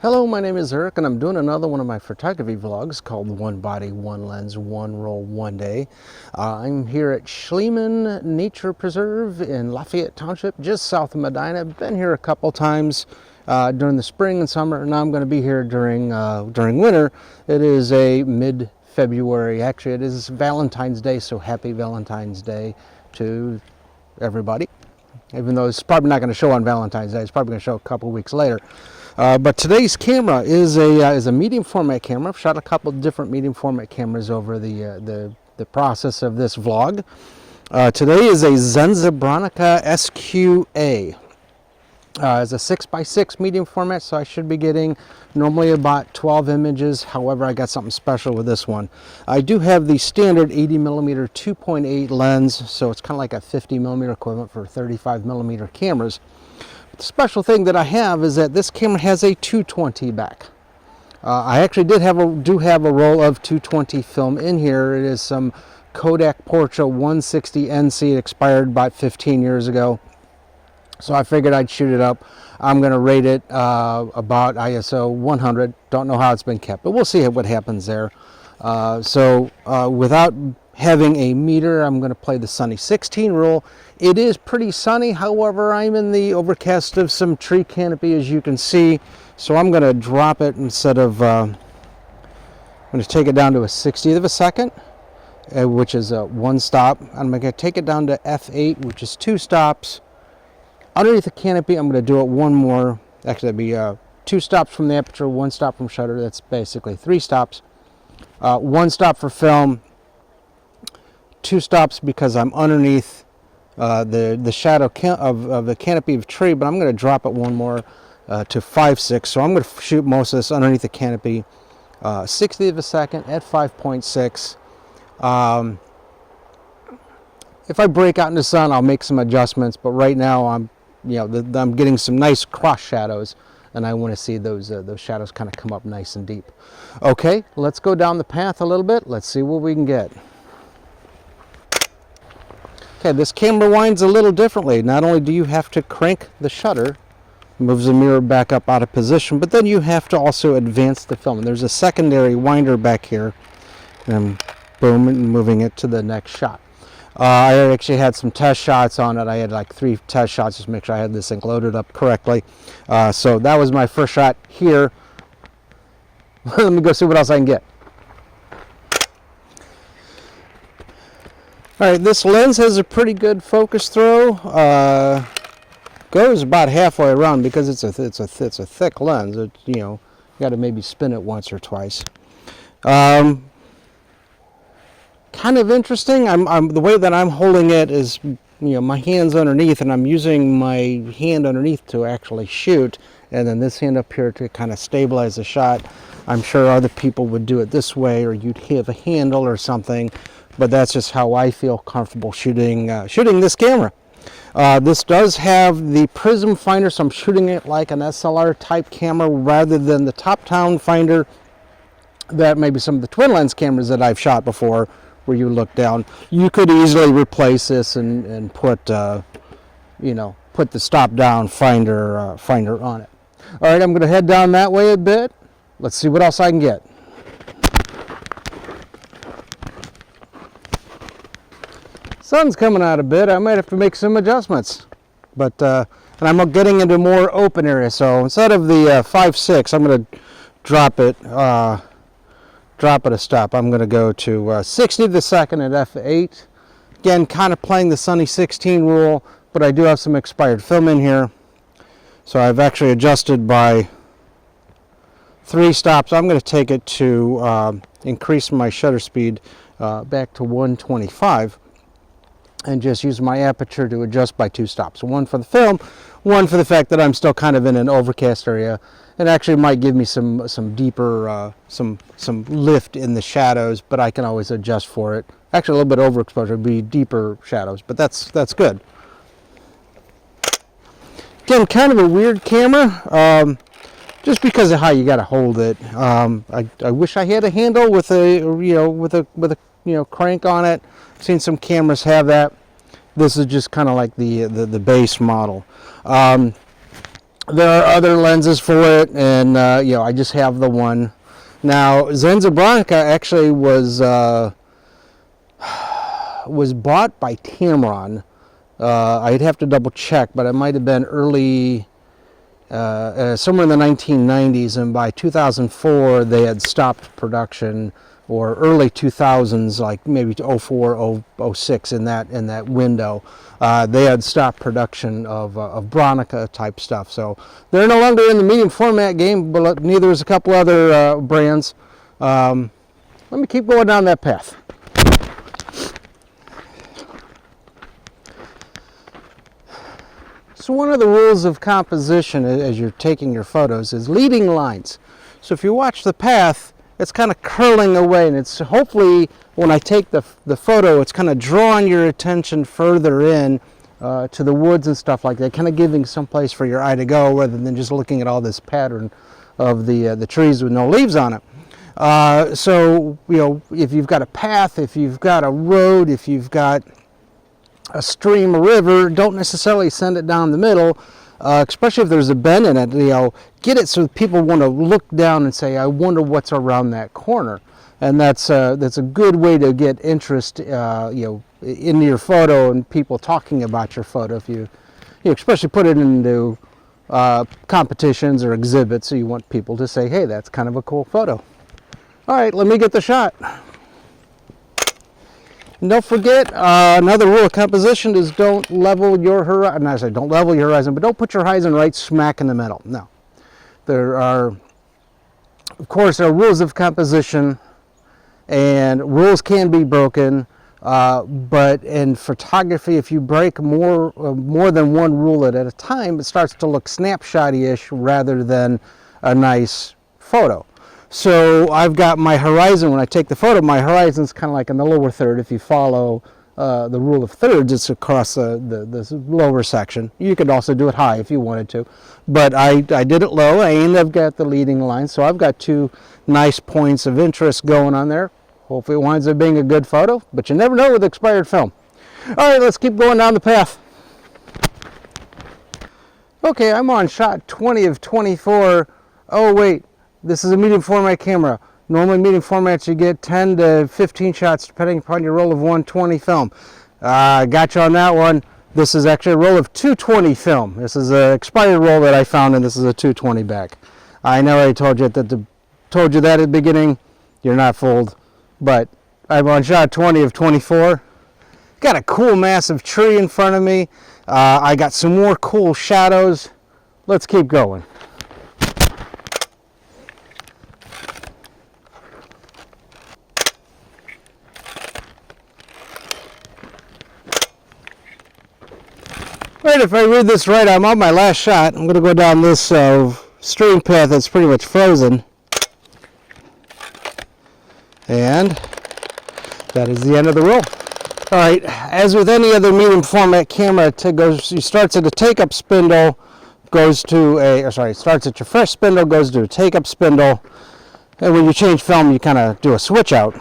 Hello, my name is Eric and I'm doing another one of my photography vlogs called One Body, One Lens, One Roll, One Day. I'm here at Schliemann Nature Preserve in Lafayette Township, just south of Medina. I've been here a couple times during the spring and summer, and now I'm going to be here during winter. It is a mid-February, actually it is Valentine's Day, so happy Valentine's Day to everybody. Even though it's probably not going to show on Valentine's Day, it's probably going to show a couple weeks later. But today's camera is a medium format camera. I've shot a couple different medium format cameras over the process of this vlog. Today is a Bronica SQ-A. It's a 6x6 medium format, so I should be getting normally about 12 images. However, I got something special with this one. I do have the standard 80mm 2.8 lens, so it's kind of like a 50mm equivalent for 35mm cameras. The special thing that I have is that this camera has a 220 back. I actually do have a roll of 220 film in here. It is some Kodak Portra 160 NC. It expired about 15 years ago. So I figured I'd shoot it up. I'm going to rate it about ISO 100. Don't know how it's been kept, but we'll see what happens there. Without having a meter, I'm going to play the sunny 16 rule. It is pretty sunny, however, I'm in the overcast of some tree canopy, as you can see. So I'm going to drop it instead of, I'm going to take it down to a 60th of a second, which is one stop. I'm going to take it down to F8, which is 2 stops. Underneath the canopy, I'm going to do it one more. Actually, that'd be 2 stops from the aperture, 1 stop from shutter. That's basically 3 stops. 1 stop for film, 2 stops because I'm underneath the shadow of the canopy of tree, but I'm going to drop it one more to 5.6. So I'm going to shoot most of this underneath the canopy, 60th of a second at 5.6. If I break out in the sun, I'll make some adjustments, but right now I'm getting some nice cross shadows, and I want to see those shadows kind of come up nice and deep. Okay, let's go down the path a little bit. Let's see what we can get. Okay, this camera winds a little differently. Not only do you have to crank the shutter, moves the mirror back up out of position, but then you have to also advance the film. And there's a secondary winder back here, and boom, and moving it to the next shot. I actually had some test shots on it. I had like 3 test shots just to make sure I had this thing loaded up correctly. So that was my first shot here. Let me go see what else I can get. All right, this lens has a pretty good focus throw. Goes about halfway around because it's a thick lens. You got to maybe spin it once or twice. Kind of interesting. The way that I'm holding it is, my hand's underneath, and I'm using my hand underneath to actually shoot, and then this hand up here to kind of stabilize the shot. I'm sure other people would do it this way, or you'd have a handle or something, but that's just how I feel comfortable shooting this camera. This does have the prism finder, so I'm shooting it like an SLR type camera rather than the top-down finder that maybe some of the twin lens cameras that I've shot before, where you look down. You could easily replace this and put put the stop down finder on it. All right, I'm going to head down that way a bit. Let's see what else I can get. Sun's coming out a bit. I might have to make some adjustments, but and I'm getting into more open area. So instead of the 5.6, I'm going to drop it a stop. I'm going to go to 60 to the second at f8. Again, kind of playing the sunny 16 rule, but I do have some expired film in here, so I've actually adjusted by 3 stops. I'm going to take it to increase my shutter speed back to 125. And just use my aperture to adjust by 2 stops. One for the film, one for the fact that I'm still kind of in an overcast area. It actually might give me some deeper, some lift in the shadows, but I can always adjust for it. Actually, a little bit overexposure would be deeper shadows, but that's good. Again, kind of a weird camera, just because of how you got to hold it. I wish I had a handle with a crank on it. I've seen some cameras have that. This is just kind of like the base model. There are other lenses for it, and you know, I just have the one. Now, Zenza Bronica actually was bought by Tamron. I'd have to double check, but it might have been early, somewhere in the 1990s, and by 2004 they had stopped production, or early 2000s, like maybe 04, 06, in that window. They had stopped production of Bronica type stuff. So they're no longer in the medium format game, but neither is a couple other brands. Let me keep going down that path. So one of the rules of composition as you're taking your photos is leading lines. So if you watch the path, it's kind of curling away, and it's hopefully when I take the photo, it's kind of drawing your attention further in to the woods and stuff like that, kind of giving some place for your eye to go rather than just looking at all this pattern of the trees with no leaves on it. So, you know, if you've got a path, if you've got a road, if you've got a stream, a river, don't necessarily send it down the middle, especially if there's a bend in it. You know, get it so people want to look down and say, I wonder what's around that corner. And that's a good way to get interest, you know, into your photo and people talking about your photo. If you especially put it into competitions or exhibits, so you want people to say, hey, that's kind of a cool photo. All right, let me get the shot. And don't forget, another rule of composition is don't level your horizon. I say don't level your horizon, but don't put your horizon right smack in the middle. No. There are, of course, there are rules of composition, and rules can be broken, but in photography, if you break more than one rule at a time, it starts to look snapshotty-ish rather than a nice photo. So I've got my horizon, when I take the photo, my horizon's kind of like in the lower third. If you follow the rule of thirds, it's across the lower section. You could also do it high if you wanted to. But I did it low, and I've got the leading line, so I've got two nice points of interest going on there. Hopefully it winds up being a good photo, but you never know with expired film. All right, let's keep going down the path. Okay, I'm on shot 20 of 24. Oh wait, this is a medium format camera. Normally medium formats you get 10 to 15 shots depending upon your roll of 120 film. Got you on that one. This is actually a roll of 220 film. This is an expired roll that I found, and this is a 220 back. I know I told you that at the beginning. You're not fooled. But I'm on shot 20 of 24. Got a cool massive tree in front of me. I got some more cool shadows. Let's keep going. Right, if I read this right, I'm on my last shot. I'm going to go down this stream path that's pretty much frozen. And that is the end of the roll. All right, as with any other medium format camera, it starts at a take-up spindle, goes to starts at your fresh spindle, goes to a take-up spindle, and when you change film, you kind of do a switch out.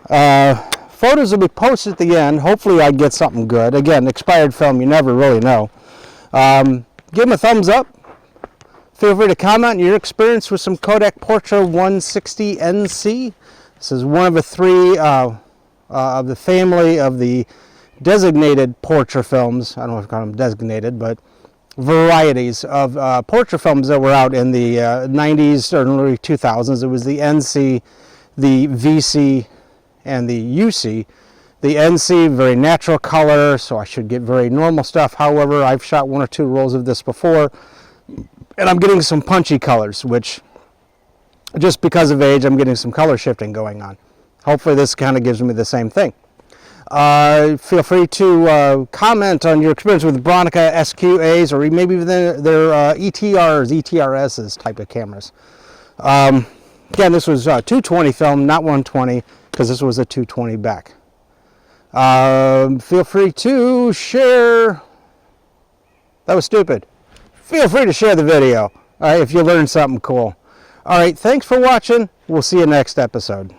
Photos will be posted at the end. Hopefully I get something good. Again, expired film, you never really know. Give them a thumbs up. Feel free to comment on your experience with some Kodak Portra 160 NC. This is one of the three of the family of the designated Portra films. I don't know if I call them designated, but varieties of Portra films that were out in the 90s or early 2000s. It was the NC, the VC, and the UC. The NC, very natural color, so I should get very normal stuff. However, I've shot one or two rolls of this before, and I'm getting some punchy colors, which, just because of age, I'm getting some color shifting going on. Hopefully this kind of gives me the same thing. Feel free to comment on your experience with Bronica SQ-As, or maybe their ETRs, ETRSs type of cameras. Again, this was 220 film, not 120, because this was a 220 back. Feel free to share. That was stupid. Feel free to share the video if you learned something cool. All right, thanks for watching. We'll see you next episode.